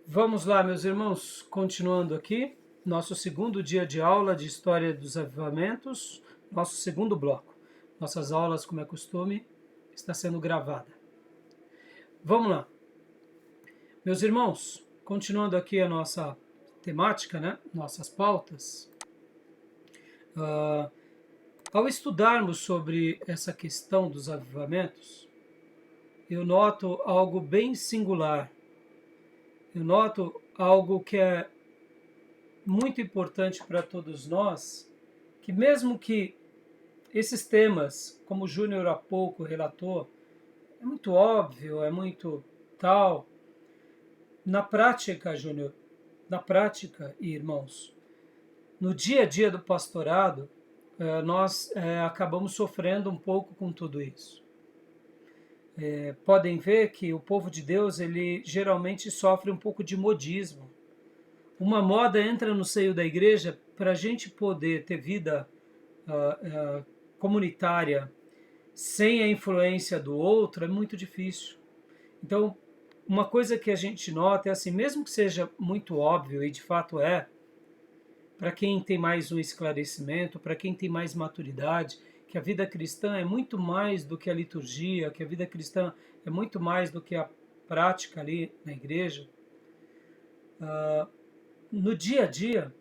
Vamos lá, meus irmãos, continuando aqui, nosso segundo dia de aula de História dos Avivamentos, nosso segundo bloco. Nossas aulas, como é costume, está sendo gravada. Vamos lá. Meus irmãos, continuando aqui a nossa temática, né? Nossas pautas. Ao estudarmos sobre essa questão dos avivamentos, eu noto algo bem singular. Eu noto algo que é muito importante para todos nós, que mesmo que esses temas, como o Júnior há pouco relatou, é muito óbvio, é muito tal. Na prática, Júnior, na prática, irmãos, no dia a dia do pastorado, nós acabamos sofrendo um pouco com tudo isso. Podem ver que o povo de Deus, ele geralmente sofre um pouco de modismo. Uma moda entra no seio da igreja para a gente poder ter vida comunitária sem a influência do outro é muito difícil. Então, uma coisa que a gente nota é assim, mesmo que seja muito óbvio, e de fato é, para quem tem mais um esclarecimento, para quem tem mais maturidade, que a vida cristã é muito mais do que a liturgia, que a vida cristã é muito mais do que a prática ali na igreja. No dia a dia,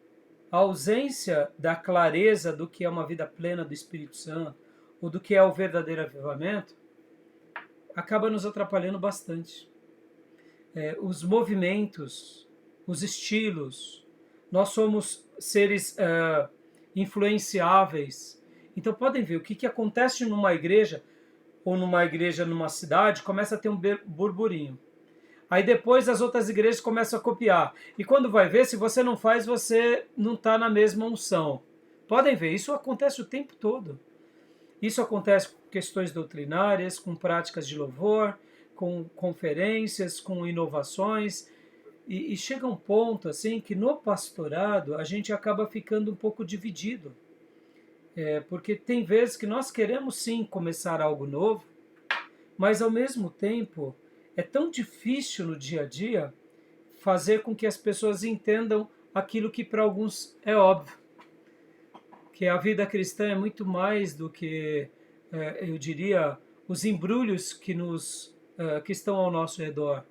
a ausência da clareza do que é uma vida plena do Espírito Santo, ou do que é o verdadeiro avivamento, acaba nos atrapalhando bastante. Os movimentos, os estilos, nós somos seres influenciáveis. Então podem ver o que acontece numa igreja, ou numa igreja numa cidade, começa a ter um burburinho. Aí depois as outras igrejas começam a copiar. E quando vai ver, se você não faz, você não está na mesma unção. Podem ver, isso acontece o tempo todo. Isso acontece com questões doutrinárias, com práticas de louvor, com conferências, com inovações. E chega um ponto assim que no pastorado a gente acaba ficando um pouco dividido. Porque tem vezes que nós queremos sim começar algo novo, mas ao mesmo tempo é tão difícil no dia a dia fazer com que as pessoas entendam aquilo que para alguns é óbvio, que a vida cristã é muito mais do que, eu diria, os embrulhos que estão ao nosso redor.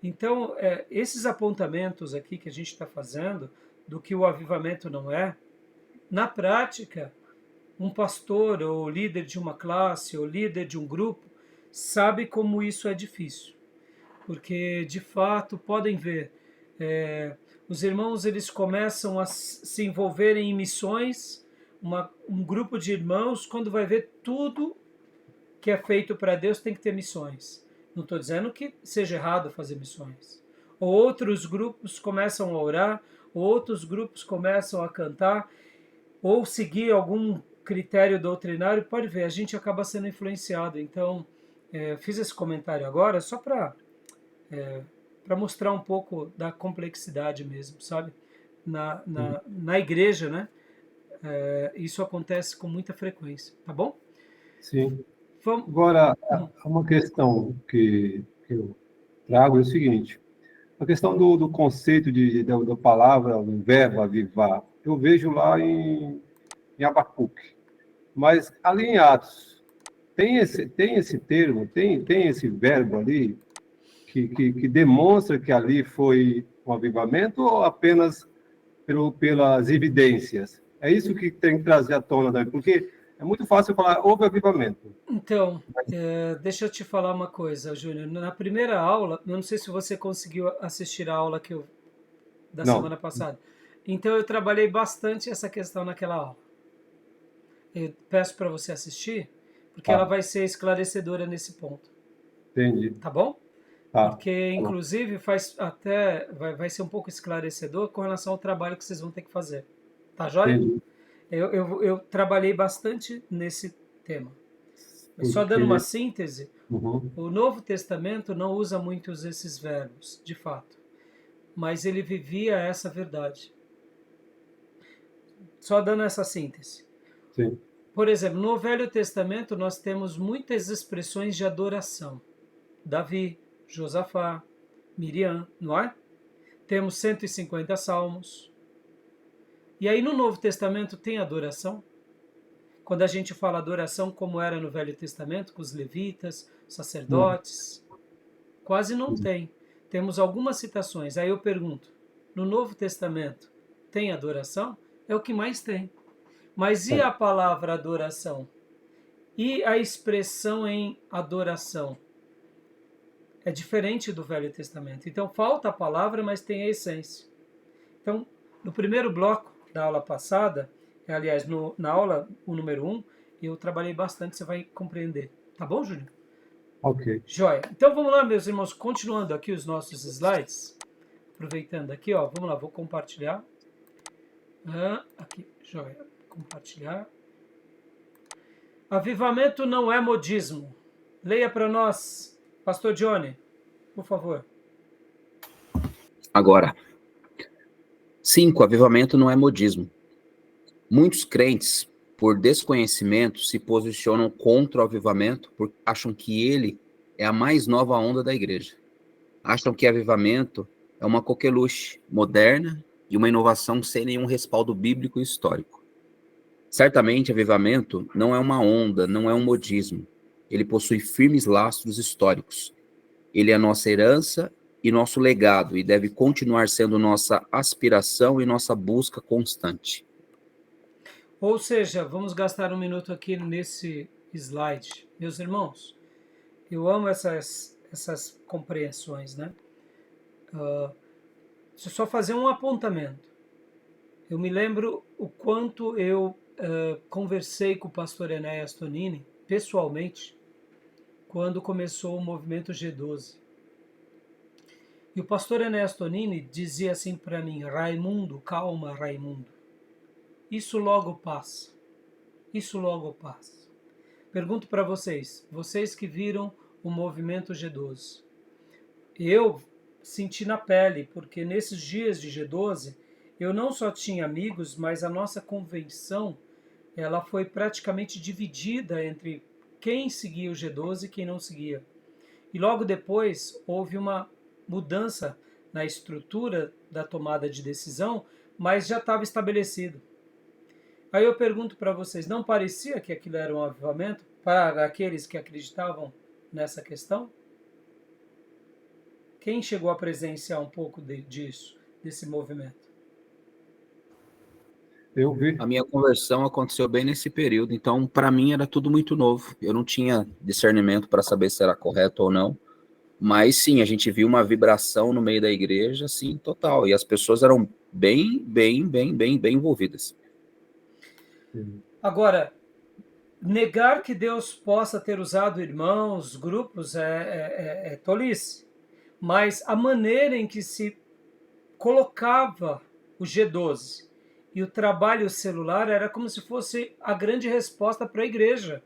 Então, esses apontamentos aqui que a gente está fazendo, do que o avivamento não é, na prática, um pastor ou líder de uma classe ou líder de um grupo sabe como isso é difícil, porque de fato podem ver, os irmãos eles começam a se envolverem em missões, um grupo de irmãos, quando vai ver tudo que é feito para Deus tem que ter missões. Não estou dizendo que seja errado fazer missões. Ou outros grupos começam a orar, outros grupos começam a cantar, ou seguir algum critério doutrinário. Pode ver, a gente acaba sendo influenciado. Então, fiz esse comentário agora só para mostrar um pouco da complexidade mesmo, sabe? Na igreja, né? Isso acontece com muita frequência, tá bom? Sim. Vamos. Agora, uma questão que eu trago é o seguinte: a questão do conceito da palavra, do verbo avivar. Eu vejo lá em Abacuque, mas ali em Atos, tem esse termo, tem esse verbo ali que demonstra que ali foi um avivamento ou apenas pelas evidências? É isso que tem que trazer à tona, né? Porque é muito fácil falar houve avivamento. Então, deixa eu te falar uma coisa, Júnior. Na primeira aula, eu não sei se você conseguiu assistir a aula da Não. semana passada. Então, eu trabalhei bastante essa questão naquela aula. Eu peço para você assistir, porque ela Tá, vai ser esclarecedora nesse ponto, entendi. tá bom? Tá, Porque, tá bom. inclusive, vai ser um pouco esclarecedor com relação ao trabalho que vocês vão ter que fazer. Tá joia? Entendi. Eu trabalhei bastante nesse tema. Só dando uma Porque. síntese, Uhum, o Novo Testamento não usa muitos esses verbos, de fato, mas ele vivia essa verdade. Só dando essa síntese. sim. Por exemplo, no Velho Testamento nós temos muitas expressões de adoração. Davi, Josafá, Miriam, não é? temos 150 salmos. E aí no Novo Testamento tem adoração. Quando a gente fala adoração como era no Velho Testamento, com os levitas, sacerdotes, quase não tem. Temos algumas citações. Aí eu pergunto, no Novo Testamento tem adoração? É o que mais tem. Mas e a palavra adoração? E a expressão em adoração? É diferente do Velho Testamento. Então falta a palavra, mas tem a essência. Então, no primeiro bloco da aula passada, aliás, na aula o número 1, eu trabalhei bastante, você vai compreender. Tá bom, Júlio? Ok. Joia. Então vamos lá, meus irmãos, continuando aqui os nossos slides. Aproveitando aqui, ó, vamos lá, vou compartilhar. Aqui, joia. Compartilhar. Avivamento não é modismo. Leia para nós, Pastor Johnny, por favor. Agora, 5. Avivamento não é modismo. Muitos crentes, por desconhecimento, se posicionam contra o avivamento porque acham que ele é a mais nova onda da igreja. Acham que avivamento é uma coqueluche moderna e uma inovação sem nenhum respaldo bíblico e histórico. Certamente, avivamento não é uma onda, não é um modismo. Ele possui firmes lastros históricos. Ele é nossa herança e nosso legado e deve continuar sendo nossa aspiração e nossa busca constante. Ou seja, vamos gastar um minuto aqui nesse slide. Meus irmãos, eu amo essas compreensões, né? Deixa eu só fazer um apontamento. Eu me lembro o quanto eu conversei com o pastor Enéas Tonini, pessoalmente, quando começou o movimento G12. E o pastor Enéas Tonini dizia assim para mim: Raimundo, calma, Raimundo. Isso logo passa. Isso logo passa. Pergunto para vocês que viram o movimento G12. Eu senti na pele, porque nesses dias de G12, eu não só tinha amigos, mas a nossa convenção, ela foi praticamente dividida entre quem seguia o G12 e quem não seguia. E logo depois houve uma mudança na estrutura da tomada de decisão, mas já estava estabelecido. Aí eu pergunto para vocês, não parecia que aquilo era um avivamento para aqueles que acreditavam nessa questão? Quem chegou a presenciar um pouco disso, desse movimento? Eu vi. A minha conversão aconteceu bem nesse período, então para mim era tudo muito novo. Eu não tinha discernimento para saber se era correto ou não, mas sim, a gente viu uma vibração no meio da igreja, assim, total, e as pessoas eram bem envolvidas. Agora, negar que Deus possa ter usado irmãos, grupos, é tolice. Mas a maneira em que se colocava o G12 e o trabalho celular era como se fosse a grande resposta para a igreja.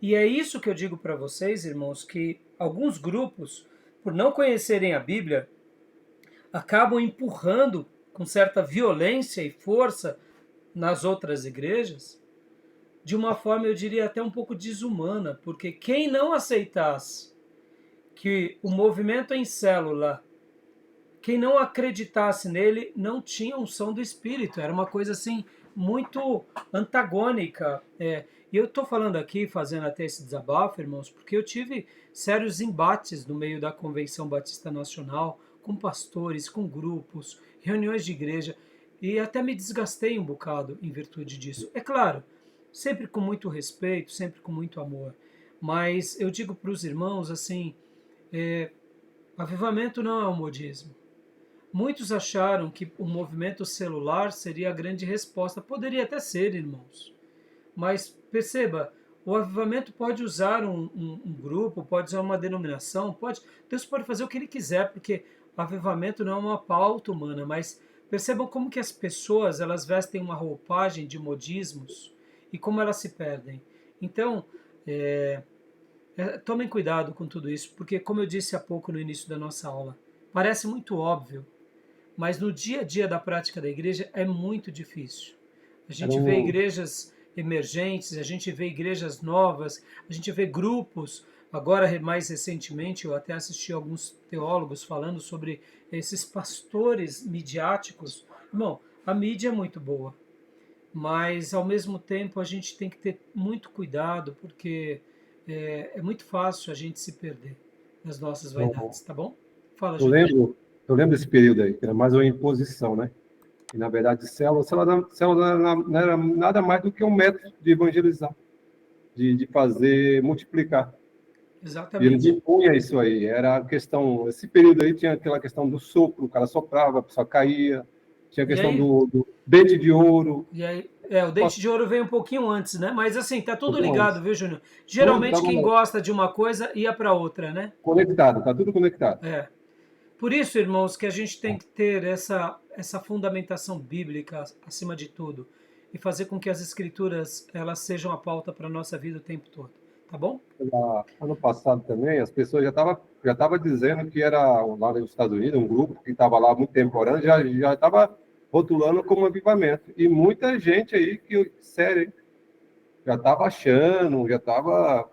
E é isso que eu digo para vocês, irmãos, que alguns grupos, por não conhecerem a Bíblia, acabam empurrando com certa violência e força nas outras igrejas, de uma forma, eu diria, até um pouco desumana, porque quem não aceitasse que o movimento em célula, quem não acreditasse nele, não tinha unção do Espírito, era uma coisa assim, muito antagônica. E eu estou falando aqui, fazendo até esse desabafo, irmãos, porque eu tive sérios embates no meio da Convenção Batista Nacional, com pastores, com grupos, reuniões de igreja, e até me desgastei um bocado em virtude disso. É claro, sempre com muito respeito, sempre com muito amor, mas eu digo para os irmãos assim, avivamento não é um modismo. Muitos acharam que o movimento celular seria a grande resposta. Poderia até ser, irmãos. Mas perceba, o avivamento pode usar um grupo, pode usar uma denominação, Deus pode fazer o que Ele quiser, porque o avivamento não é uma pauta humana, mas percebam como que as pessoas elas vestem uma roupagem de modismos e como elas se perdem. Então, tomem cuidado com tudo isso, porque como eu disse há pouco no início da nossa aula, parece muito óbvio, mas no dia a dia da prática da igreja é muito difícil. A gente vê igrejas emergentes, a gente vê igrejas novas, a gente vê grupos, Agora, mais recentemente, eu até assisti alguns teólogos falando sobre esses pastores midiáticos. Bom, a mídia é muito boa, mas ao mesmo tempo a gente tem que ter muito cuidado, porque é muito fácil a gente se perder nas nossas Eu vaidades, tá bom? Fala, eu Júnior. lembro, eu lembro desse período aí, que era mais uma imposição, né? E, na verdade, célula não era nada mais do que um método de evangelizar, de fazer multiplicar. E eles Exatamente. impunham isso aí. Era a questão. Esse período aí tinha aquela questão do sopro, o cara soprava, a pessoa caía. Tinha a E questão aí, do dente de ouro. o dente de ouro veio um pouquinho antes, né? Mas assim, tá Um tudo pouquinho ligado, antes. viu, Júnior? Tudo Geralmente estava quem gosta de uma coisa ia para outra, né? conectado, está tudo conectado. É. Por isso, irmãos, que a gente tem que ter essa fundamentação bíblica acima de tudo e fazer com que as escrituras elas sejam a pauta para a nossa vida o tempo todo, tá bom? Ano passado também, as pessoas já tava dizendo que era lá nos Estados Unidos, um grupo que estava lá há muito tempo orando, já estava rotulando como avivamento. E muita gente aí, sério, hein, já estava achando, já estava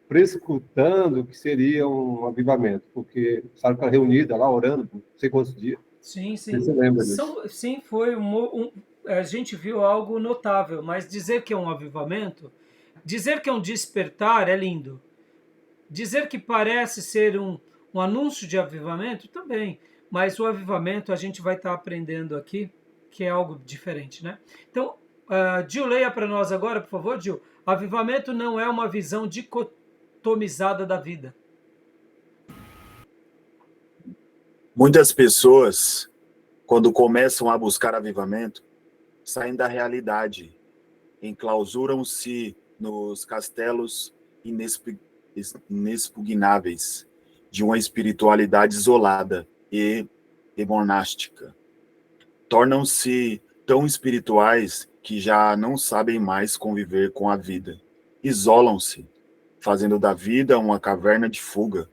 prescrutando que seria um avivamento, porque sabe que reunida lá orando por não sei quantos dias. Sim, sim. Você lembra disso? Sim, foi a gente viu algo notável, mas dizer que é um avivamento, dizer que é um despertar é lindo. Dizer que parece ser um anúncio de avivamento também, mas o avivamento a gente vai estar aprendendo aqui, que é algo diferente, né? Então, Gil, leia para nós agora, por favor, Gil. Avivamento não é uma visão dicotomizada da vida. Muitas pessoas, quando começam a buscar avivamento, saem da realidade, enclausuram-se nos castelos inexpugnáveis de uma espiritualidade isolada e monástica. Tornam-se tão espirituais que já não sabem mais conviver com a vida. Isolam-se, fazendo da vida uma caverna de fuga.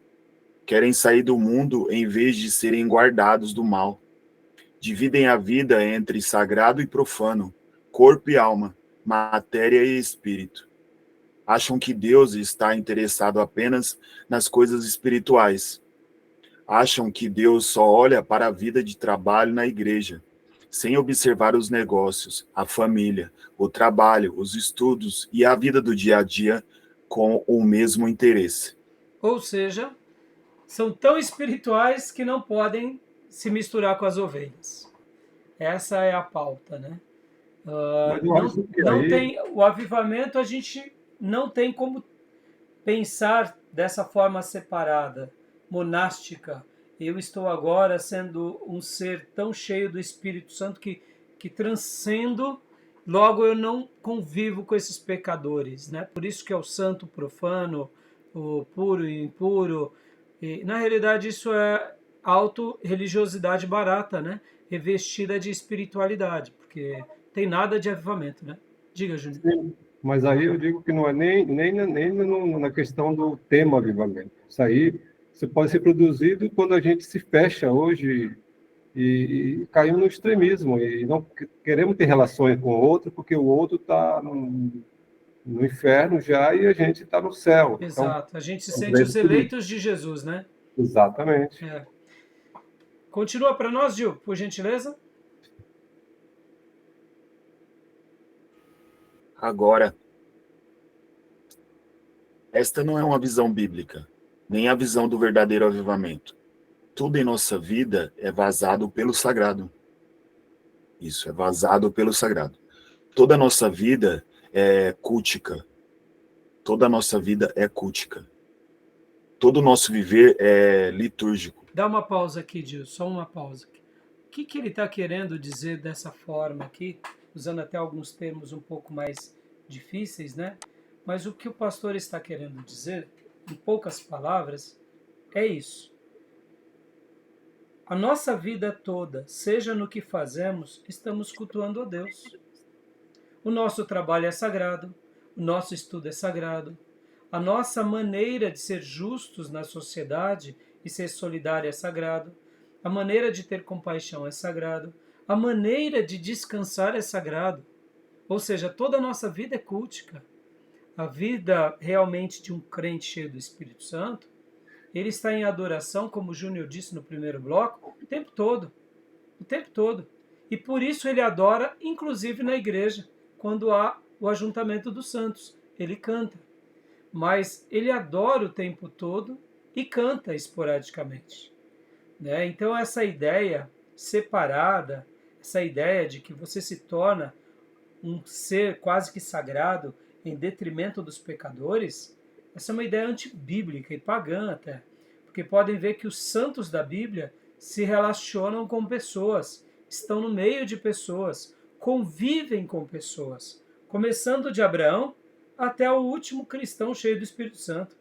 Querem sair do mundo em vez de serem guardados do mal. Dividem a vida entre sagrado e profano, corpo e alma, matéria e espírito. Acham que Deus está interessado apenas nas coisas espirituais. Acham que Deus só olha para a vida de trabalho na igreja, sem observar os negócios, a família, o trabalho, os estudos e a vida do dia a dia com o mesmo interesse. Ou seja, são tão espirituais que não podem se misturar com as ovelhas. Essa é a pauta, né? Mas eu Não, acho que não aí, tem o avivamento, a gente não tem como pensar dessa forma separada, monástica. Eu estou agora sendo um ser tão cheio do Espírito Santo que transcendo, logo eu não convivo com esses pecadores, né? Por isso que é o santo profano, o puro e impuro. E, na realidade, isso é auto-religiosidade barata, né? Revestida de espiritualidade, porque tem nada de avivamento, né? Diga, Júnior. sim, mas aí eu digo que não é nem na questão do tema avivamento. Isso aí você pode ser produzido quando a gente se fecha hoje e caímos no extremismo e não queremos ter relações com o outro porque o outro está no inferno já e a gente está no céu. Então, Exato. A gente se é um sente os preço por isso. eleitos de Jesus, né? Exatamente. É. Continua para nós, Gil, por gentileza. Agora, esta não é uma visão bíblica, nem a visão do verdadeiro avivamento. Tudo em nossa vida é vazado pelo sagrado. Isso, é vazado pelo sagrado. Toda a nossa vida é cultica. Toda a nossa vida é cultica. Todo o nosso viver é litúrgico. Dá uma pausa aqui, Gil, só uma pausa. O que ele está querendo dizer dessa forma aqui, usando até alguns termos um pouco mais difíceis, né? Mas o que o pastor está querendo dizer, em poucas palavras, é isso. A nossa vida toda, seja no que fazemos, estamos cultuando a Deus. O nosso trabalho é sagrado, o nosso estudo é sagrado, a nossa maneira de ser justos na sociedade e ser solidário é sagrado, a maneira de ter compaixão é sagrado, a maneira de descansar é sagrado. Ou seja, toda a nossa vida é cultica. a vida realmente de um crente cheio do Espírito Santo, ele está em adoração, como o Júnior disse no primeiro bloco, o tempo todo. O tempo todo. E por isso ele adora, inclusive na igreja, quando há o ajuntamento dos santos. Ele canta. Mas ele adora o tempo todo e canta esporadicamente. Né? Então essa ideia separada, essa ideia de que você se torna um ser quase que sagrado em detrimento dos pecadores, essa é uma ideia antibíblica e pagã até. Porque podem ver que os santos da Bíblia se relacionam com pessoas, estão no meio de pessoas, convivem com pessoas, começando de Abraão até o último cristão cheio do Espírito Santo.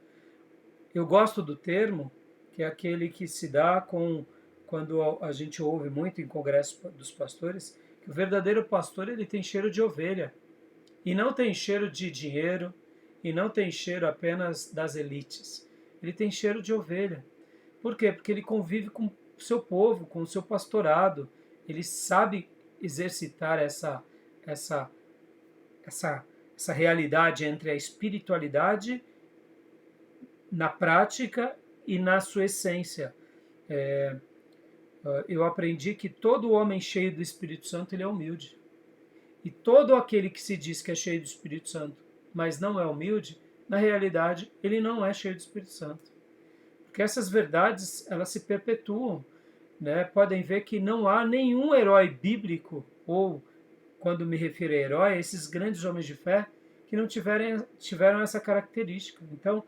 Eu gosto do termo, que é aquele que se dá quando a gente ouve muito em congresso dos pastores, que o verdadeiro pastor ele tem cheiro de ovelha, e não tem cheiro de dinheiro, e não tem cheiro apenas das elites. Ele tem cheiro de ovelha. Por quê? Porque ele convive com o seu povo, com o seu pastorado. Ele sabe exercitar essa realidade entre a espiritualidade na prática e na sua essência. Eu aprendi que todo homem cheio do Espírito Santo ele é humilde. E todo aquele que se diz que é cheio do Espírito Santo, mas não é humilde, na realidade ele não é cheio do Espírito Santo. Porque essas verdades elas se perpetuam. Né? Podem ver que não há nenhum herói bíblico, ou quando me refiro a herói, esses grandes homens de fé, que não tiveram essa característica. Então,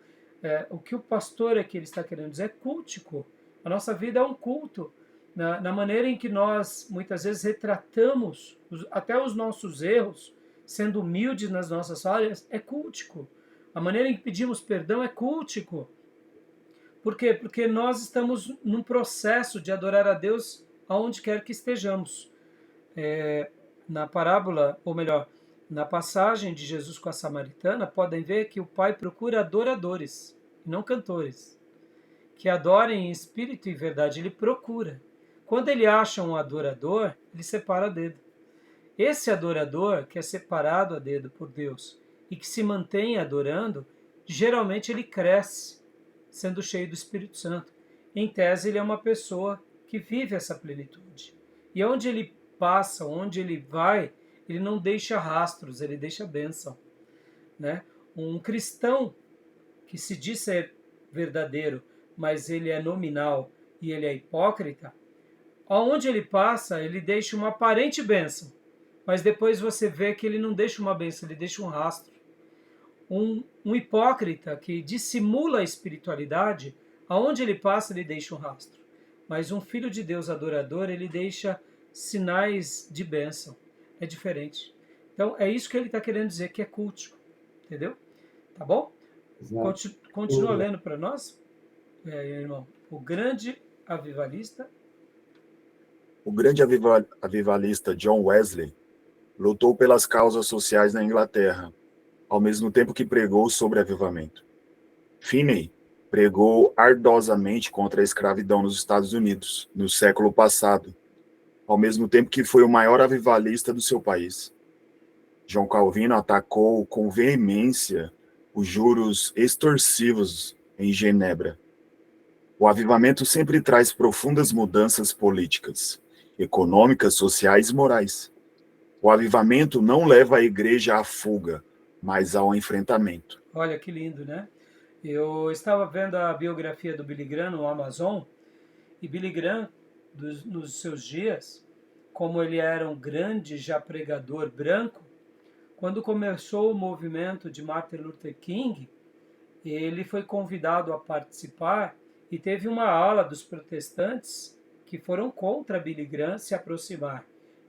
o que o pastor aqui ele está querendo dizer é cultico. A nossa vida é um culto. Na maneira em que nós, muitas vezes, retratamos até os nossos erros, sendo humildes nas nossas falhas, é cultico. A maneira em que pedimos perdão é cultico. Por quê? Porque nós estamos num processo de adorar a Deus aonde quer que estejamos. Na parábola, ou melhor, na passagem de Jesus com a samaritana, podem ver que o Pai procura adoradores, não cantores, que adorem em espírito e verdade. Ele procura. Quando ele acha um adorador, ele separa a dedo. Esse adorador, que é separado a dedo por Deus e que se mantém adorando, geralmente ele cresce, sendo cheio do Espírito Santo. Em tese, ele é uma pessoa que vive essa plenitude. E onde ele passa, onde ele vai, ele não deixa rastros, ele deixa bênção. Né? Um cristão que se diz ser verdadeiro, mas ele é nominal e ele é hipócrita, aonde ele passa, ele deixa uma aparente bênção, mas depois você vê que ele não deixa uma bênção, ele deixa um rastro. Um hipócrita que dissimula a espiritualidade, aonde ele passa, ele deixa um rastro. Mas um filho de Deus adorador, ele deixa sinais de bênção. É diferente. Então, é isso que ele está querendo dizer, que é cultico. Entendeu? Tá bom? Continua lendo para nós, irmão. O grande avivalista. O grande avivalista John Wesley lutou pelas causas sociais na Inglaterra, ao mesmo tempo que pregou sobre avivamento. Finney pregou ardosamente contra a escravidão nos Estados Unidos, no século passado, ao mesmo tempo que foi o maior avivalista do seu país. João Calvino atacou com veemência os juros extorsivos em Genebra. O avivamento sempre traz profundas mudanças políticas, econômicas, sociais e morais. O avivamento não leva a igreja à fuga, mas ao enfrentamento. Olha que lindo, né? Eu estava vendo a biografia do Billy Graham no Amazon, e Billy Graham, nos seus dias, como ele era um grande já pregador branco, quando começou o movimento de Martin Luther King, ele foi convidado a participar e teve uma ala dos protestantes que foram contra Billy Graham se aproximar.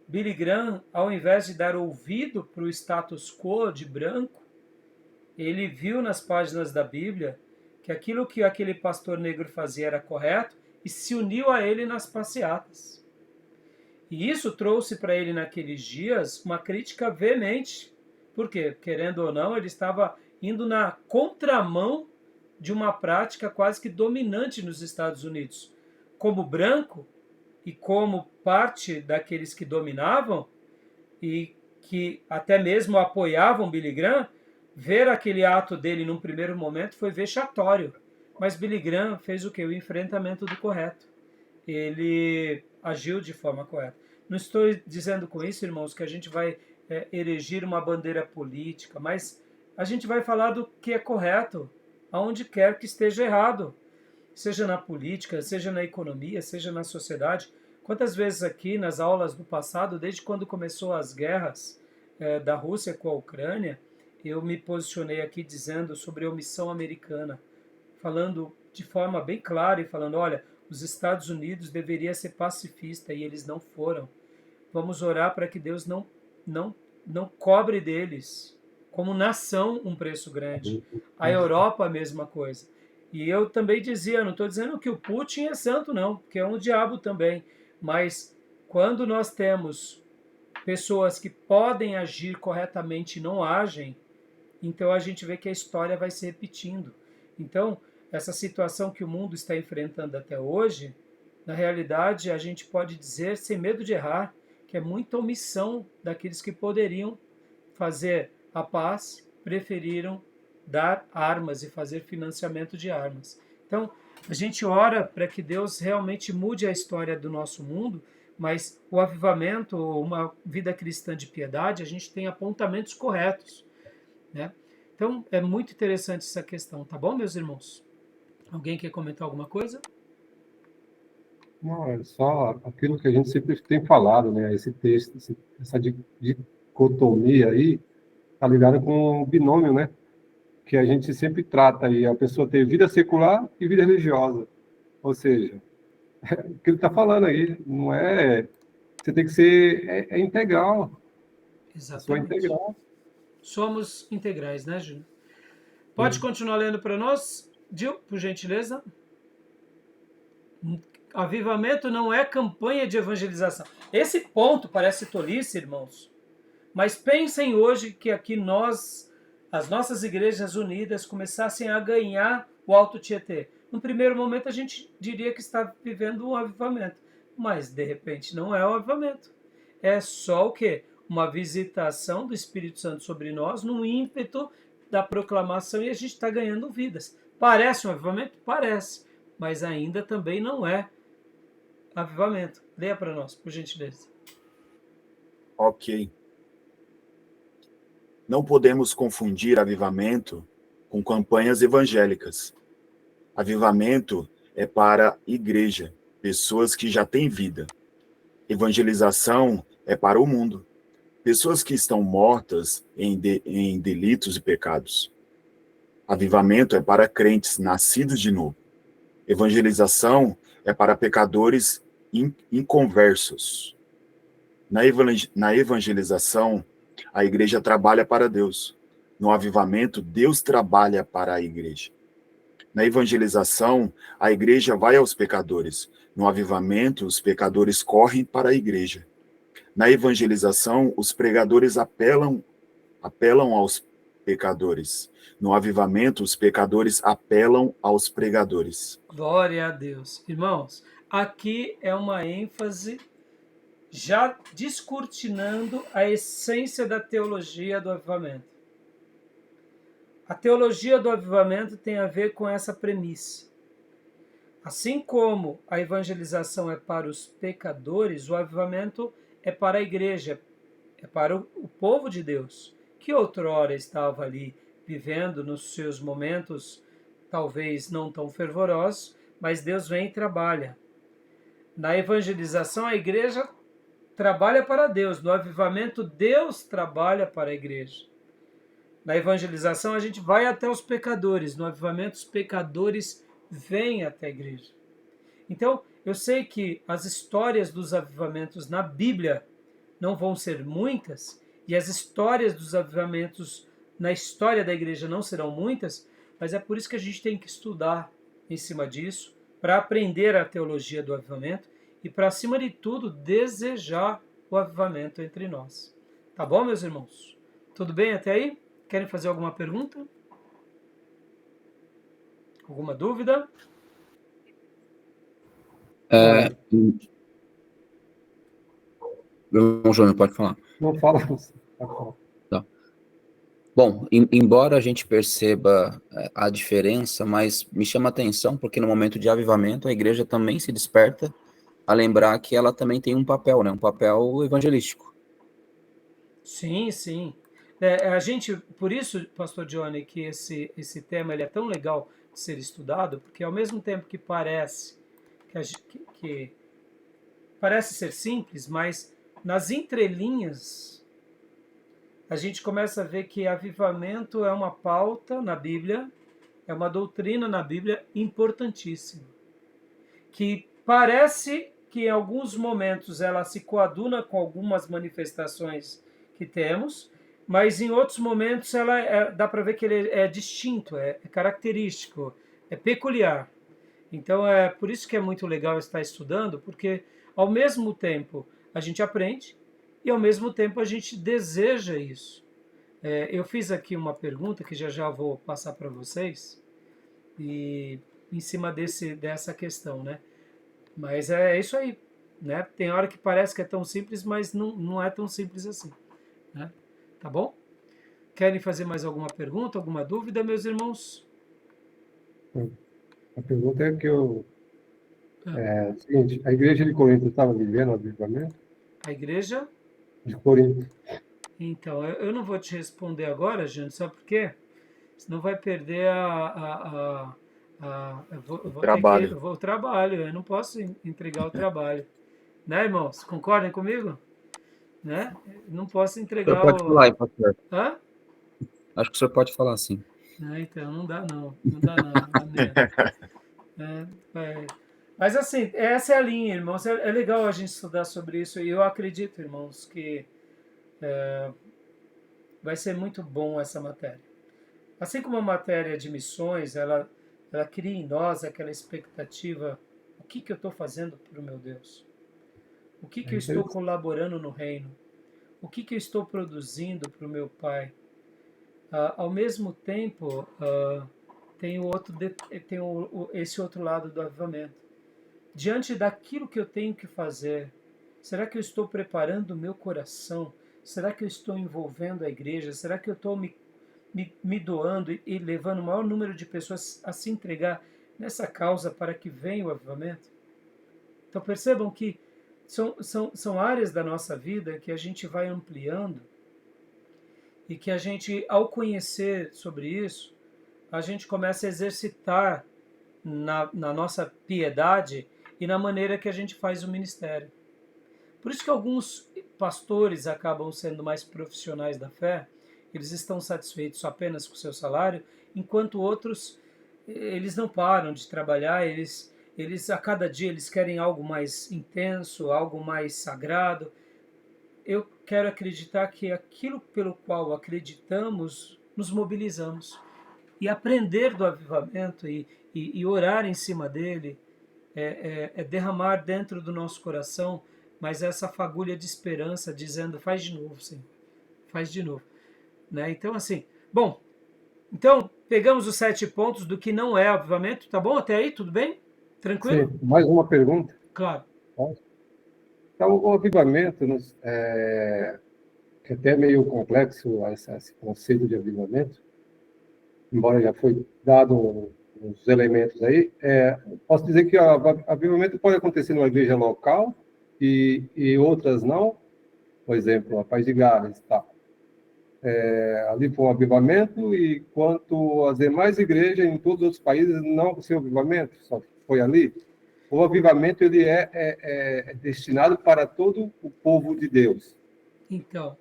Billy Graham, ao invés de dar ouvido para o status quo de branco, ele viu nas páginas da Bíblia que aquilo que aquele pastor negro fazia era correto e se uniu a ele nas passeatas. E isso trouxe para ele naqueles dias uma crítica veemente, porque, querendo ou não, ele estava indo na contramão de uma prática quase que dominante nos Estados Unidos. Como branco e como parte daqueles que dominavam e que até mesmo apoiavam Billy Graham, ver aquele ato dele num primeiro momento foi vexatório. Mas Billy Graham fez o quê? O enfrentamento do correto. Ele agiu de forma correta. Não estou dizendo com isso, irmãos, que a gente vai erigir uma bandeira política, mas a gente vai falar do que é correto, aonde quer que esteja errado, seja na política, seja na economia, seja na sociedade. Quantas vezes aqui nas aulas do passado, desde quando começou as guerras da Rússia com a Ucrânia, eu me posicionei aqui dizendo sobre a omissão americana, falando de forma bem clara e falando, olha, os Estados Unidos deveria ser pacifista e eles não foram. Vamos orar para que Deus não cobre deles, como nação, um preço grande. A Europa, a mesma coisa. E eu também dizia, não estou dizendo que o Putin é santo, não, porque é um diabo também. Mas quando nós temos pessoas que podem agir corretamente e não agem, então a gente vê que a história vai se repetindo. Então, essa situação que o mundo está enfrentando até hoje, na realidade, a gente pode dizer, sem medo de errar, que é muita omissão daqueles que poderiam fazer a paz, preferiram dar armas e fazer financiamento de armas. Então, a gente ora para que Deus realmente mude a história do nosso mundo, mas o avivamento, uma vida cristã de piedade, a gente tem apontamentos corretos, né? Então, é muito interessante essa questão, tá bom, meus irmãos? Alguém quer comentar alguma coisa? Não, é só aquilo que a gente sempre tem falado, né? Esse texto, essa dicotomia aí, tá ligada com o binômio, né? Que a gente sempre trata aí, a pessoa ter vida secular e vida religiosa. Ou seja, o que ele está falando aí, não é... Você tem que ser... É integral. A sua Exatamente. integral. Somos integrais, né, Júnior? Pode continuar lendo para nós, Gil, por gentileza? Avivamento não é campanha de evangelização. Esse ponto parece tolice, irmãos. Mas pensem hoje que aqui nós, as nossas igrejas unidas, começassem a ganhar o Alto Tietê. No primeiro momento a gente diria que está vivendo um avivamento. Mas, de repente, não é um avivamento. É só o quê? Uma visitação do Espírito Santo sobre nós, num ímpeto da proclamação, e a gente está ganhando vidas. Parece um avivamento? Parece. Mas ainda também não é avivamento. Leia para nós, por gentileza. Ok. Não podemos confundir avivamento com campanhas evangélicas. Avivamento é para igreja, pessoas que já têm vida. Evangelização é para o mundo, pessoas que estão mortas em delitos e pecados. Avivamento é para crentes nascidos de novo. Evangelização é para pecadores inconversos. Na evangelização, a igreja trabalha para Deus. No avivamento, Deus trabalha para a igreja. Na evangelização, a igreja vai aos pecadores. No avivamento, os pecadores correm para a igreja. Na evangelização, os pregadores apelam aos pecadores. No avivamento, os pecadores apelam aos pregadores. Glória a Deus. Irmãos, aqui é uma ênfase já descortinando a essência da teologia do avivamento. A teologia do avivamento tem a ver com essa premissa. Assim como a evangelização é para os pecadores, o avivamento é para a igreja, é para o povo de Deus, que outrora estava ali vivendo nos seus momentos, talvez não tão fervorosos, mas Deus vem e trabalha. Na evangelização, a igreja trabalha para Deus. No avivamento, Deus trabalha para a igreja. Na evangelização, a gente vai até os pecadores. No avivamento, os pecadores vêm até a igreja. Então, eu sei que as histórias dos avivamentos na Bíblia não vão ser muitas, e as histórias dos avivamentos na história da igreja não serão muitas, mas é por isso que a gente tem que estudar em cima disso, para aprender a teologia do avivamento e, para, acima de tudo, desejar o avivamento entre nós. Tá bom, meus irmãos? Tudo bem até aí? Querem fazer alguma pergunta? Alguma dúvida? Irmão Júnior, pode falar. Não fala. Tá. Bom, embora a gente perceba a diferença, mas me chama a atenção porque no momento de avivamento a igreja também se desperta a lembrar que ela também tem um papel, né? Um papel evangelístico. Sim, sim. A gente, por isso, Pastor Johnny, que esse tema ele é tão legal de ser estudado, porque ao mesmo tempo que parece que parece ser simples, mas nas entrelinhas a gente começa a ver que avivamento é uma pauta na Bíblia, é uma doutrina na Bíblia importantíssima, que parece que em alguns momentos ela se coaduna com algumas manifestações que temos, mas em outros momentos dá para ver que ele é distinto, é característico, é peculiar. Então é por isso que é muito legal estar estudando, porque ao mesmo tempo a gente aprende e ao mesmo tempo a gente deseja isso. Eu fiz aqui uma pergunta que já vou passar para vocês, e em cima dessa questão, né? Mas é isso aí, né? Tem hora que parece que é tão simples, mas não é tão simples assim, né? Tá bom? Querem fazer mais alguma pergunta, alguma dúvida, meus irmãos? A pergunta é que eu... Ah, É o seguinte, a igreja de Corinto estava vivendo o avivamento? a igreja? De Corinto. Então, eu não vou te responder agora, gente, sabe por quê? Senão vai perder eu vou ter que, Trabalho. o trabalho, eu não posso entregar o trabalho. Né, irmãos? Concordem comigo? Né? Não posso O senhor entregar pode o... falar aí, pastor. Hã? Acho que o senhor pode falar sim. Então, não dá não. Não dá não. Dá medo. É, é. Mas assim, essa é a linha, irmãos. É legal a gente estudar sobre isso. E eu acredito, irmãos, que vai ser muito bom essa matéria. Assim como a matéria de missões, ela cria em nós aquela expectativa: o que eu estou fazendo para o meu Deus? O que É eu estou interessante. colaborando no reino? O que eu estou produzindo para o meu Pai? Ao mesmo tempo, tem, esse outro lado do avivamento. Diante daquilo que eu tenho que fazer, será que eu estou preparando o meu coração? Será que eu estou envolvendo a igreja? Será que eu estou me doando e levando o maior número de pessoas a se entregar nessa causa para que venha o avivamento? Então percebam que são áreas da nossa vida que a gente vai ampliando e que a gente, ao conhecer sobre isso, a gente começa a exercitar na nossa piedade e na maneira que a gente faz o ministério. Por isso que alguns pastores acabam sendo mais profissionais da fé, eles estão satisfeitos apenas com o seu salário, enquanto outros, eles não param de trabalhar, eles a cada dia eles querem algo mais intenso, algo mais sagrado. Eu quero acreditar que aquilo pelo qual acreditamos, nos mobilizamos. E aprender do avivamento e orar em cima dele é derramar dentro do nosso coração mas essa fagulha de esperança dizendo: faz de novo, Senhor, faz de novo. Né? Então, assim, bom, então pegamos os 7 pontos do que não é avivamento, tá bom? Até aí, tudo bem? Tranquilo? Sim, mais uma pergunta. Claro. Então, o avivamento, que é até meio complexo esse conceito de avivamento, embora já foi dado uns elementos aí, posso dizer que o avivamento pode acontecer numa igreja local e outras não. Por exemplo, a Paz de Gales, tá? Ali foi um avivamento, e quanto às demais igrejas em todos os outros países, não o seu avivamento, só foi ali. O avivamento ele é destinado para todo o povo de Deus. Então,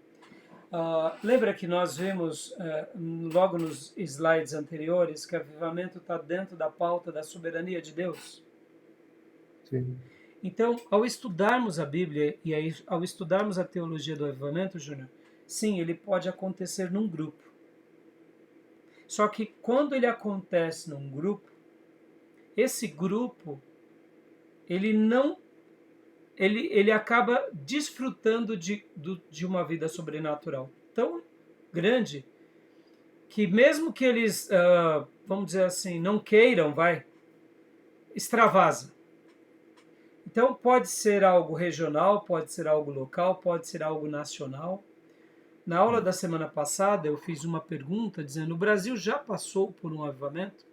lembra que nós vimos logo nos slides anteriores que avivamento está dentro da pauta da soberania de Deus? Sim. Então, ao estudarmos a Bíblia e ao estudarmos a teologia do avivamento, Júnior, sim, ele pode acontecer num grupo. Só que quando ele acontece num grupo, esse grupo ele não ele acaba desfrutando de uma vida sobrenatural tão grande que mesmo que eles, vamos dizer assim, não queiram, extravasa. Então pode ser algo regional, pode ser algo local, pode ser algo nacional, Na aula da semana passada, eu fiz uma pergunta dizendo: o Brasil já passou por um avivamento?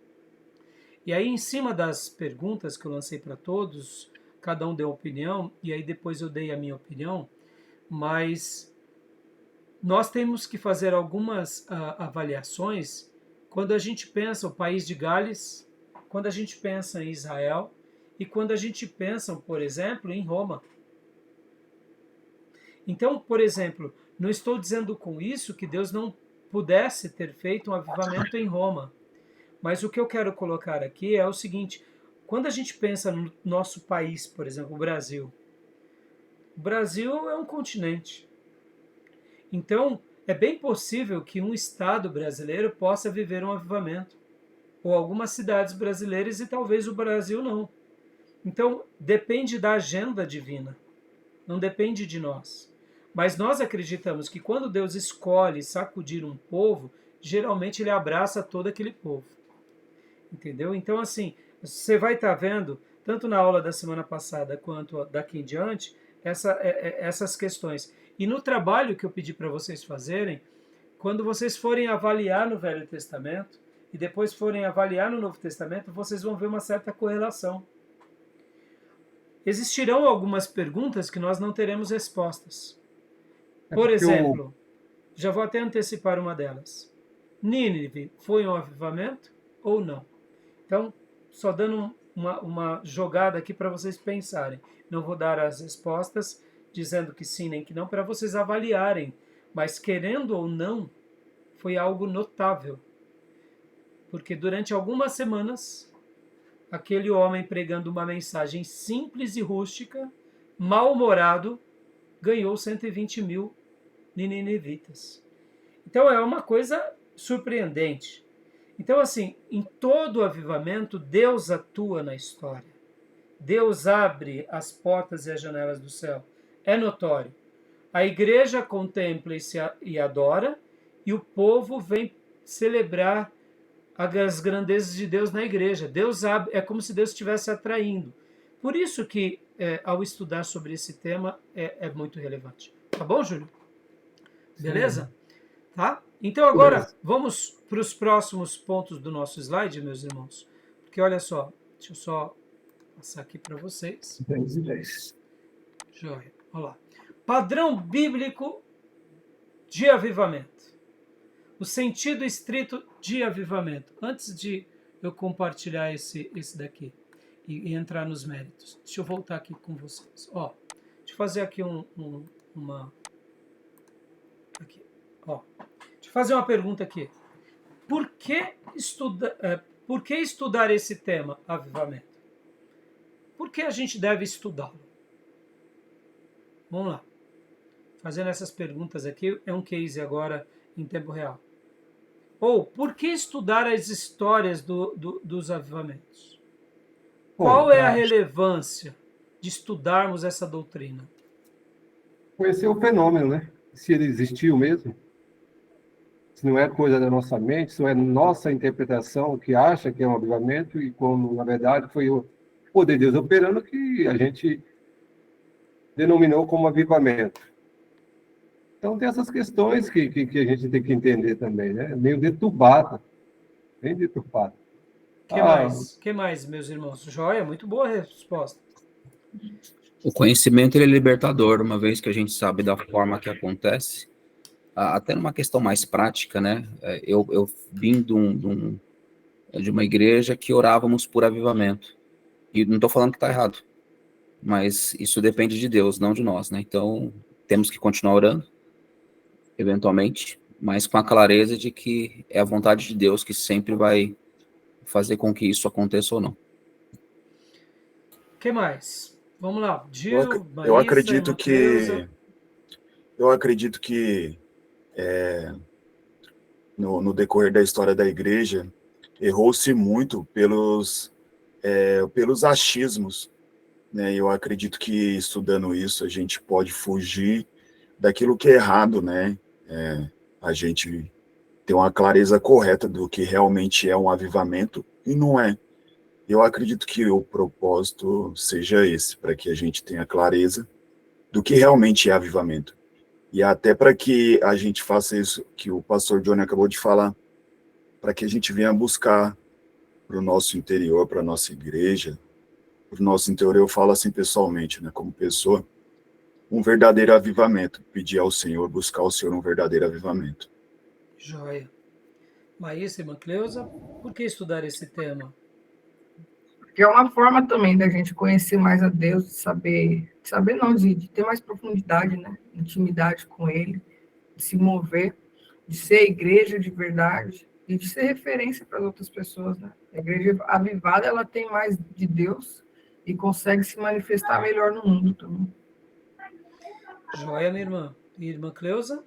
E aí, em cima das perguntas que eu lancei para todos, cada um deu opinião, e aí depois eu dei a minha opinião, mas nós temos que fazer algumas avaliações quando a gente pensa o país de Gales, quando a gente pensa em Israel e quando a gente pensa, por exemplo, em Roma. Então, por exemplo, não estou dizendo com isso que Deus não pudesse ter feito um avivamento em Roma. Mas o que eu quero colocar aqui é o seguinte: quando a gente pensa no nosso país, por exemplo, o Brasil é um continente. Então, é bem possível que um estado brasileiro possa viver um avivamento, ou algumas cidades brasileiras e talvez o Brasil não. Então, depende da agenda divina, não depende de nós. Mas nós acreditamos que quando Deus escolhe sacudir um povo, geralmente ele abraça todo aquele povo. Entendeu? Então, assim, você vai estar vendo, tanto na aula da semana passada quanto daqui em diante, essas questões. E no trabalho que eu pedi para vocês fazerem, quando vocês forem avaliar no Velho Testamento e depois forem avaliar no Novo Testamento, vocês vão ver uma certa correlação. Existirão algumas perguntas que nós não teremos respostas. Por exemplo, já vou até antecipar uma delas. Nínive foi um avivamento ou não? Então, só dando uma jogada aqui para vocês pensarem. Não vou dar as respostas dizendo que sim nem que não, para vocês avaliarem. Mas querendo ou não, foi algo notável. Porque durante algumas semanas, aquele homem pregando uma mensagem simples e rústica, mal-humorado, ganhou 120 mil nininevitas. Então é uma coisa surpreendente. Então, assim, em todo o avivamento, Deus atua na história. Deus abre as portas e as janelas do céu. É notório. A igreja contempla e adora, e o povo vem celebrar as grandezas de Deus na igreja. Deus abre, é como se Deus estivesse atraindo. Por isso que, ao estudar sobre esse tema, é muito relevante. Tá bom, Júlio? Beleza? Tá? Então agora vamos para os próximos pontos do nosso slide, meus irmãos. Porque olha só, deixa eu só passar aqui para vocês. 10 e 10. Joia. Olha lá. Padrão bíblico de avivamento. O sentido estrito de avivamento. Antes de eu compartilhar esse daqui e entrar nos méritos, deixa eu voltar aqui com vocês. Ó, deixa eu fazer aqui uma... Aqui, ó. Deixa eu fazer uma pergunta aqui. Por que estudar esse tema, avivamento? Por que a gente deve estudá-lo? Vamos lá. Fazendo essas perguntas aqui, é um case agora em tempo real. Ou, por que estudar as histórias dos avivamentos? Qual é a relevância de estudarmos essa doutrina? Conhecer o fenômeno, né? Se ele existiu mesmo. Se não é coisa da nossa mente, se não é nossa interpretação que acha que é um avivamento, e como, na verdade, foi o poder de Deus operando que a gente denominou como avivamento. Então, tem essas questões que a gente tem que entender também, né? Meio deturbada. Bem deturbada. Que mais, meus irmãos? Joia, muito boa a resposta. O conhecimento ele é libertador, uma vez que a gente sabe da forma que acontece. Até numa questão mais prática, né? Eu vim de uma igreja que orávamos por avivamento. E não estou falando que está errado, mas isso depende de Deus, não de nós, né? Então, temos que continuar orando, eventualmente, mas com a clareza de que é a vontade de Deus que sempre vai fazer com que isso aconteça ou não. O que mais? Vamos lá. Eu acredito que no decorrer da história da igreja, errou-se muito pelos achismos, né? Eu acredito que estudando isso a gente pode fugir daquilo que é errado, né? A gente ter uma clareza correta do que realmente é um avivamento e não é. Eu acredito que o propósito seja esse, para que a gente tenha clareza do que realmente é avivamento. E até para que a gente faça isso que o pastor Johnny acabou de falar, para que a gente venha buscar para o nosso interior, para a nossa igreja, para o nosso interior, eu falo assim pessoalmente, né, como pessoa, um verdadeiro avivamento, pedir ao Senhor, buscar ao Senhor um verdadeiro avivamento. Joia. Maísa, irmã Cleusa, por que estudar esse tema? Que é uma forma também da gente conhecer mais a Deus, de saber não, de ter mais profundidade, né? Intimidade com Ele, de se mover, de ser igreja de verdade e de ser referência para as outras pessoas, né? A igreja avivada, ela tem mais de Deus e consegue se manifestar melhor no mundo também. Joia, minha irmã. E irmã Cleusa?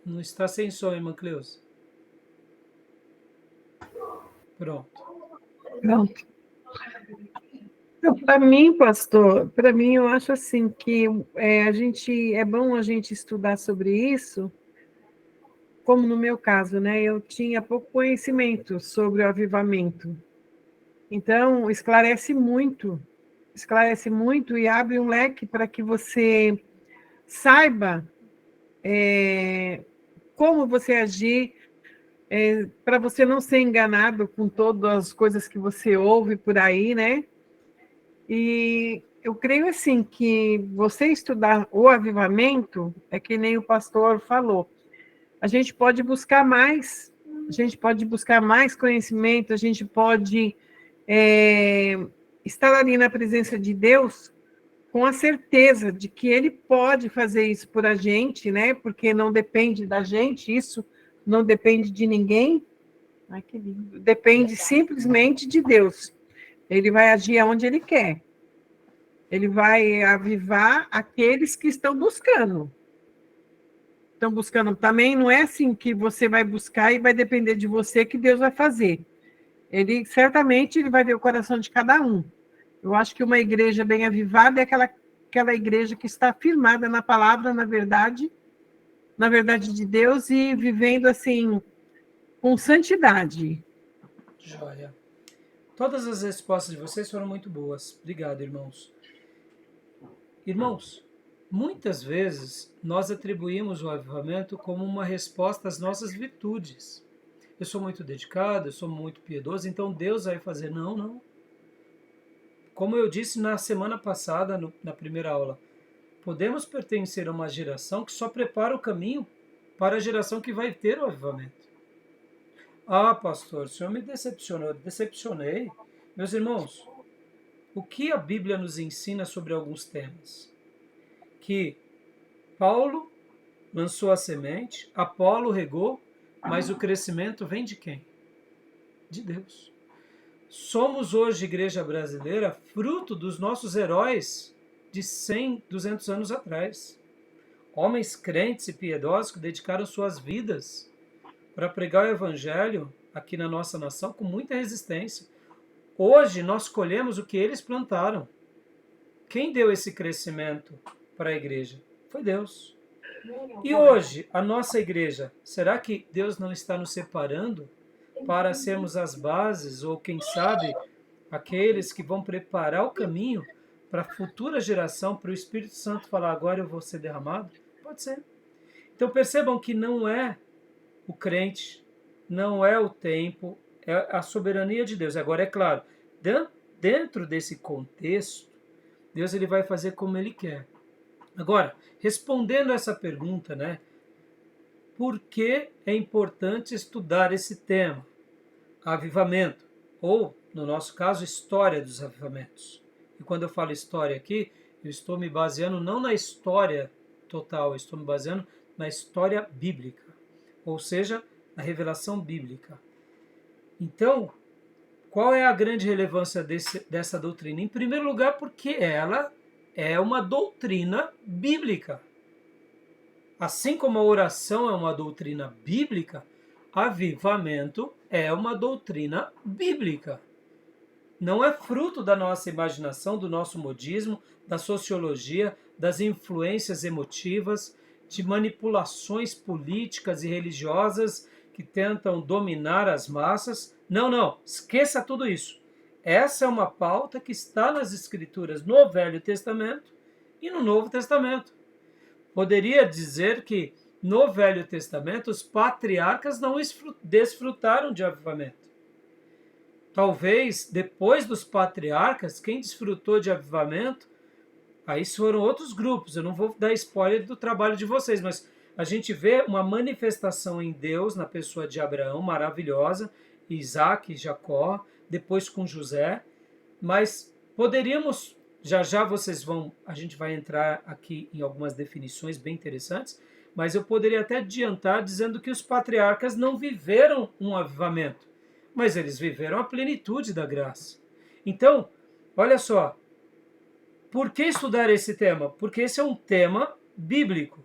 Não está sem som, irmã Cleusa. Pronto. Pronto. Para mim, pastor, para mim eu acho assim que é bom a gente estudar sobre isso, como no meu caso, né? Eu tinha pouco conhecimento sobre o avivamento. Então, esclarece muito e abre um leque para que você saiba como você agir, para você não ser enganado com todas as coisas que você ouve por aí, né? E eu creio assim que você estudar o avivamento é que nem o pastor falou. A gente pode buscar mais conhecimento, a gente pode estar ali na presença de Deus com a certeza de que Ele pode fazer isso por a gente, né? Porque não depende da gente, isso não depende de ninguém. Ai, que lindo. Depende simplesmente de Deus. Ele vai agir aonde Ele quer. Ele vai avivar aqueles que estão buscando. Estão buscando também, não é assim que você vai buscar e vai depender de você que Deus vai fazer. Ele vai ver o coração de cada um. Eu acho que uma igreja bem avivada é aquela igreja que está firmada na palavra, na verdade de Deus e vivendo assim com santidade. Joia. Todas as respostas de vocês foram muito boas. Obrigado, irmãos. Irmãos, muitas vezes nós atribuímos o avivamento como uma resposta às nossas virtudes. Eu sou muito dedicado, eu sou muito piedoso, então Deus vai fazer. Não, não. Como eu disse na semana passada, na primeira aula, podemos pertencer a uma geração que só prepara o caminho para a geração que vai ter o avivamento. Ah, pastor, o senhor me decepcionou. Decepcionei. Meus irmãos, o que a Bíblia nos ensina sobre alguns temas? Que Paulo lançou a semente, Apolo regou, mas o crescimento vem de quem? De Deus. Somos hoje, igreja brasileira, fruto dos nossos heróis de 100, 200 anos atrás. Homens crentes e piedosos que dedicaram suas vidas para pregar o evangelho aqui na nossa nação com muita resistência. Hoje nós colhemos o que eles plantaram. Quem deu esse crescimento para a igreja? Foi Deus. E hoje, a nossa igreja, será que Deus não está nos separando para sermos as bases, ou quem sabe, aqueles que vão preparar o caminho para a futura geração, para o Espírito Santo falar, agora eu vou ser derramado? Pode ser. Então percebam que não é o crente, não é o tempo, é a soberania de Deus. Agora, é claro, dentro desse contexto, Deus ele vai fazer como Ele quer. Agora, respondendo essa pergunta, né? Por que é importante estudar esse tema? Avivamento, ou, no nosso caso, história dos avivamentos. E quando eu falo história aqui, eu estou me baseando não na história total, eu estou me baseando na história bíblica, ou seja, na revelação bíblica. Então, qual é a grande relevância dessa doutrina? Em primeiro lugar, porque ela é uma doutrina bíblica. Assim como a oração é uma doutrina bíblica, avivamento é uma doutrina bíblica. Não é fruto da nossa imaginação, do nosso modismo, da sociologia, das influências emotivas, de manipulações políticas e religiosas que tentam dominar as massas. Não, não, esqueça tudo isso. essa é uma pauta que está nas Escrituras, no Velho Testamento e no Novo Testamento. Poderia dizer que no Velho Testamento os patriarcas não desfrutaram de avivamento. Talvez depois dos patriarcas, quem desfrutou de avivamento, aí foram outros grupos. Eu não vou dar spoiler do trabalho de vocês, mas a gente vê uma manifestação em Deus na pessoa de Abraão, maravilhosa, Isaac, Jacó, depois com José, mas poderíamos, já a gente vai entrar aqui em algumas definições bem interessantes, mas eu poderia até adiantar dizendo que os patriarcas não viveram um avivamento, mas eles viveram a plenitude da graça. Então, olha só, por que estudar esse tema? Porque esse é um tema bíblico,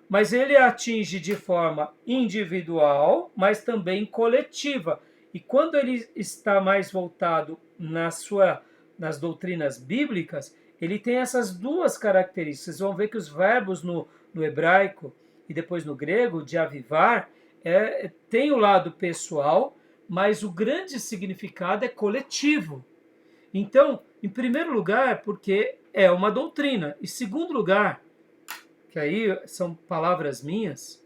mas ele atinge de forma individual, mas também coletiva. E quando ele está mais voltado nas doutrinas bíblicas, ele tem essas duas características. Vocês vão ver que os verbos no hebraico e depois no grego, de avivar, tem o lado pessoal, mas o grande significado é coletivo. Então, em primeiro lugar, porque é uma doutrina. E segundo lugar, que aí são palavras minhas,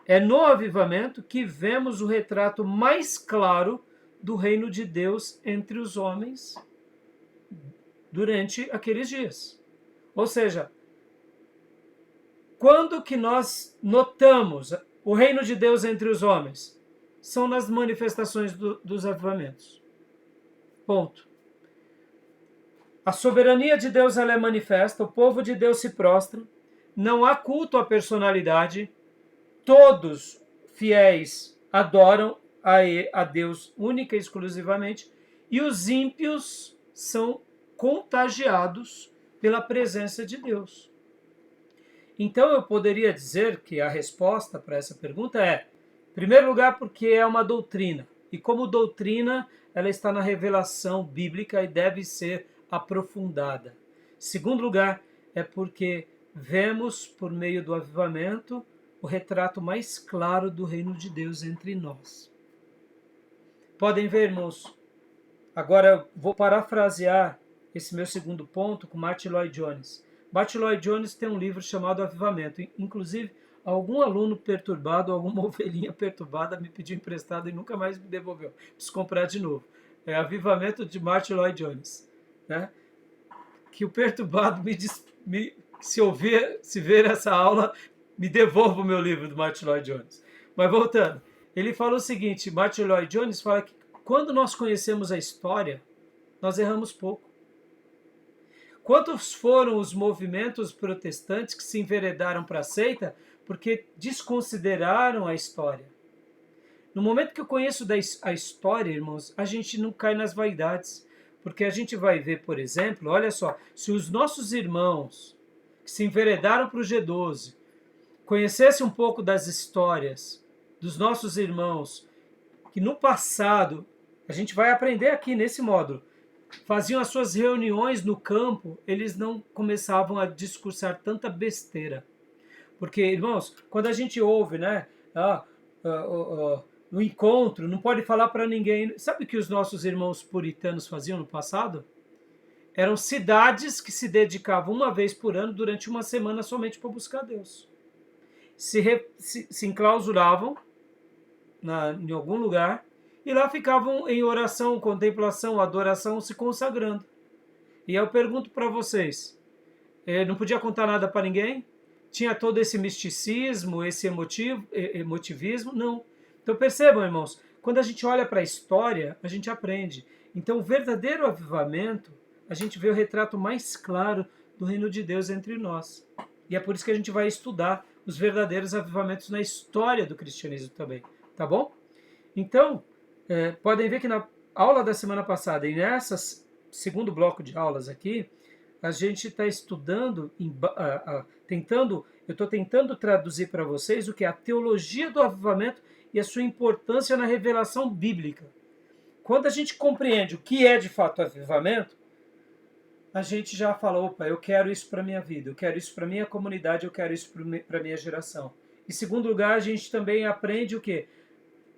é no avivamento que vemos o retrato mais claro do reino de Deus entre os homens durante aqueles dias. Ou seja, quando que nós notamos o reino de Deus entre os homens? São nas manifestações dos avivamentos. Ponto. A soberania de Deus ela é manifesta, o povo de Deus se prostra, não há culto à personalidade, todos fiéis adoram a Deus única e exclusivamente, e os ímpios são contagiados pela presença de Deus. Então eu poderia dizer que a resposta para essa pergunta é, em primeiro lugar, porque é uma doutrina, e como doutrina ela está na revelação bíblica e deve ser aprofundada. Em segundo lugar, é porque vemos, por meio do avivamento, o retrato mais claro do reino de Deus entre nós. Podem ver, irmãos, agora eu vou parafrasear esse meu segundo ponto com Martyn Lloyd-Jones. Martyn Lloyd-Jones tem um livro chamado Avivamento. Inclusive, algum aluno perturbado, alguma ovelhinha perturbada me pediu emprestado e nunca mais me devolveu. Preciso comprar de novo. É Avivamento de Martyn Lloyd-Jones. Né? Que o perturbado se ver essa aula, me devolva o meu livro do Martyn Lloyd-Jones. Mas voltando, ele fala o seguinte, Martyn Lloyd-Jones fala que quando nós conhecemos a história, nós erramos pouco. Quantos foram os movimentos protestantes que se enveredaram para a seita porque desconsideraram a história? No momento que eu conheço a história, irmãos, a gente não cai nas vaidades. Porque a gente vai ver, por exemplo, olha só, se os nossos irmãos que se enveredaram para o G12 conhecessem um pouco das histórias dos nossos irmãos que no passado, a gente vai aprender aqui nesse módulo, faziam as suas reuniões no campo, eles não começavam a discursar tanta besteira. Porque, irmãos, quando a gente ouve, né, no encontro, não pode falar para ninguém. Sabe o que os nossos irmãos puritanos faziam no passado? Eram cidades que se dedicavam uma vez por ano, durante uma semana, somente para buscar Deus. Se enclausuravam em algum lugar e lá ficavam em oração, contemplação, adoração, se consagrando. E eu pergunto para vocês, não podia contar nada para ninguém? Tinha todo esse misticismo, esse emotivismo? Não. Então percebam, irmãos, quando a gente olha para a história, a gente aprende. Então o verdadeiro avivamento, a gente vê o retrato mais claro do reino de Deus entre nós. E é por isso que a gente vai estudar os verdadeiros avivamentos na história do cristianismo também. Tá bom? Então, podem ver que na aula da semana passada e nessa segundo bloco de aulas aqui, a gente está estudando, eu estou tentando traduzir para vocês o que é a teologia do avivamento e a sua importância na revelação bíblica. Quando a gente compreende o que é de fato avivamento, a gente já fala, opa, eu quero isso para a minha vida, eu quero isso para a minha comunidade, eu quero isso para a minha geração. Em segundo lugar, a gente também aprende o quê?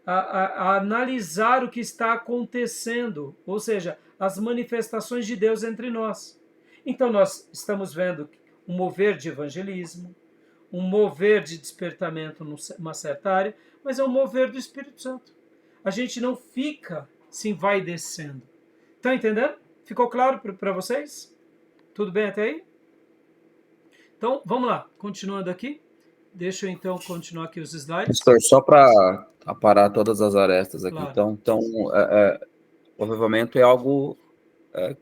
a analisar o que está acontecendo, ou seja, as manifestações de Deus entre nós. Então nós estamos vendo um mover de evangelismo, um mover de despertamento numa certa área, mas é um mover do Espírito Santo. A gente não fica assim, vai descendo. Estão entendendo? Ficou claro para vocês? Tudo bem até aí? Então, vamos lá. Continuando aqui. Deixa eu, então, continuar aqui os slides. Pastor, só para aparar todas as arestas aqui. Claro. Então o avivamento é algo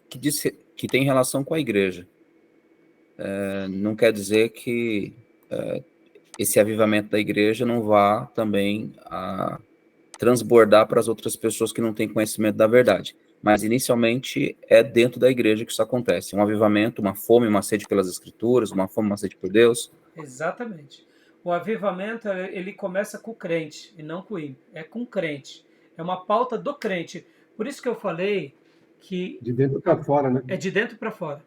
que tem relação com a igreja. Não quer dizer que esse avivamento da igreja não vá também a transbordar para as outras pessoas que não têm conhecimento da verdade. Mas, inicialmente, é dentro da igreja que isso acontece. Um avivamento, uma fome, uma sede pelas Escrituras, uma fome, uma sede por Deus. Exatamente. O avivamento, ele começa com o crente, e não com o ímpio. É com o crente. É uma pauta do crente. Por isso que eu falei que... De dentro para fora, né? É de dentro para fora.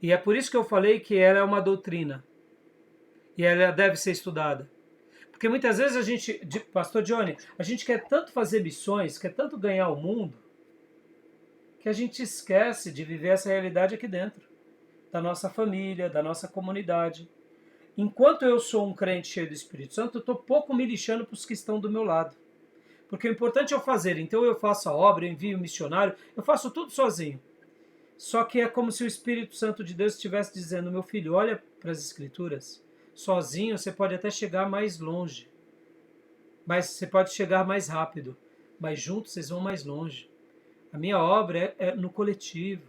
E é por isso que eu falei que ela é uma doutrina. E ela deve ser estudada. Porque muitas vezes a gente, Pastor Johnny, a gente quer tanto fazer missões, quer tanto ganhar o mundo, que a gente esquece de viver essa realidade aqui dentro, da nossa família, da nossa comunidade. Enquanto eu sou um crente cheio do Espírito Santo, eu estou pouco me lixando para os que estão do meu lado. Porque o importante é eu fazer. Então eu faço a obra, eu envio o missionário, eu faço tudo sozinho. Só que é como se o Espírito Santo de Deus estivesse dizendo, meu filho, olha para as Escrituras. Sozinho você pode até chegar mais longe. Mas você pode chegar mais rápido. Mas juntos vocês vão mais longe. A minha obra é no coletivo.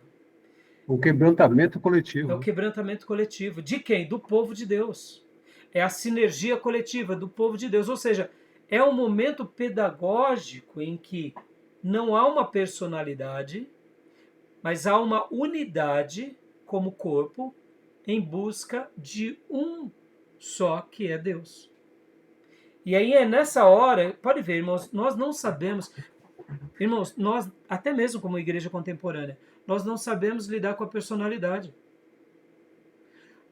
O quebrantamento coletivo. É o quebrantamento coletivo. De quem? Do povo de Deus. É a sinergia coletiva do povo de Deus. Ou seja, é um momento pedagógico em que não há uma personalidade, mas há uma unidade como corpo em busca de um só que é Deus. E aí é nessa hora, pode ver, irmãos, nós não sabemos, irmãos, nós, até mesmo como igreja contemporânea, nós não sabemos lidar com a personalidade.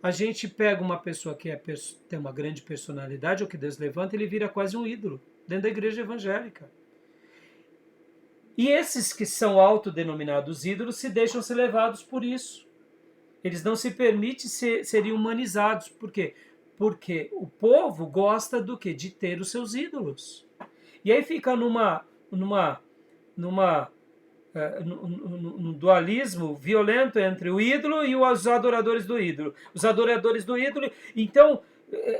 A gente pega uma pessoa que tem uma grande personalidade, ou que Deus levanta, ele vira quase um ídolo dentro da igreja evangélica. E esses que são autodenominados ídolos se deixam ser levados por isso. Eles não se permitem serem humanizados. Por quê? Porque o povo gosta do quê? De ter os seus ídolos. E aí fica num dualismo violento entre o ídolo e os adoradores do ídolo. Os adoradores do ídolo... Então,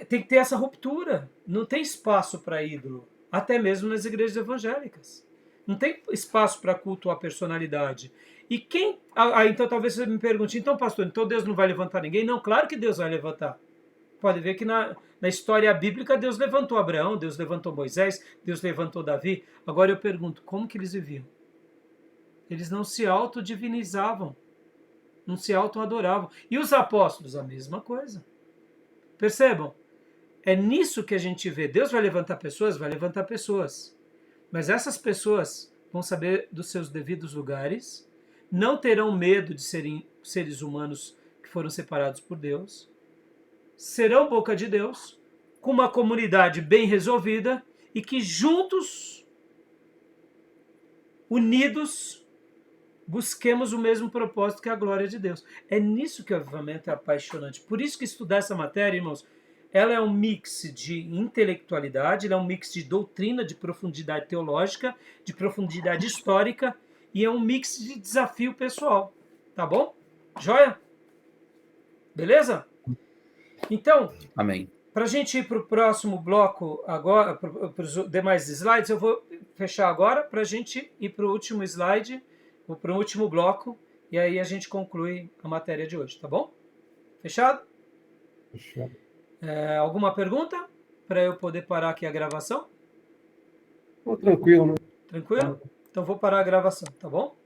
tem que ter essa ruptura. Não tem espaço para ídolo. Até mesmo nas igrejas evangélicas. Não tem espaço para culto à personalidade. E quem... então talvez você me pergunte, então pastor, então Deus não vai levantar ninguém? Não, claro que Deus vai levantar. Pode ver que na história bíblica Deus levantou Abraão, Deus levantou Moisés, Deus levantou Davi. Agora eu pergunto, como que eles viviam? Eles não se autodivinizavam, não se autoadoravam. E os apóstolos, a mesma coisa. Percebam? É nisso que a gente vê. Deus vai levantar pessoas? Vai levantar pessoas. Mas essas pessoas vão saber dos seus devidos lugares, não terão medo de serem seres humanos que foram separados por Deus, serão boca de Deus, com uma comunidade bem resolvida e que juntos, unidos, busquemos o mesmo propósito que a glória de Deus. É nisso que o avivamento é apaixonante. Por isso que estudar essa matéria, irmãos, ela é um mix de intelectualidade, ela é um mix de doutrina, de profundidade teológica, de profundidade histórica e é um mix de desafio pessoal. Tá bom? Joia? Beleza? Então, amém. Para a gente ir para o próximo bloco agora, para os demais slides, eu vou fechar agora para a gente ir para o último slide, ou para o último bloco, e aí a gente conclui a matéria de hoje, tá bom? Fechado? Fechado. Alguma pergunta para eu poder parar aqui a gravação? Tranquilo, né? Tranquilo? Então vou parar a gravação, tá bom?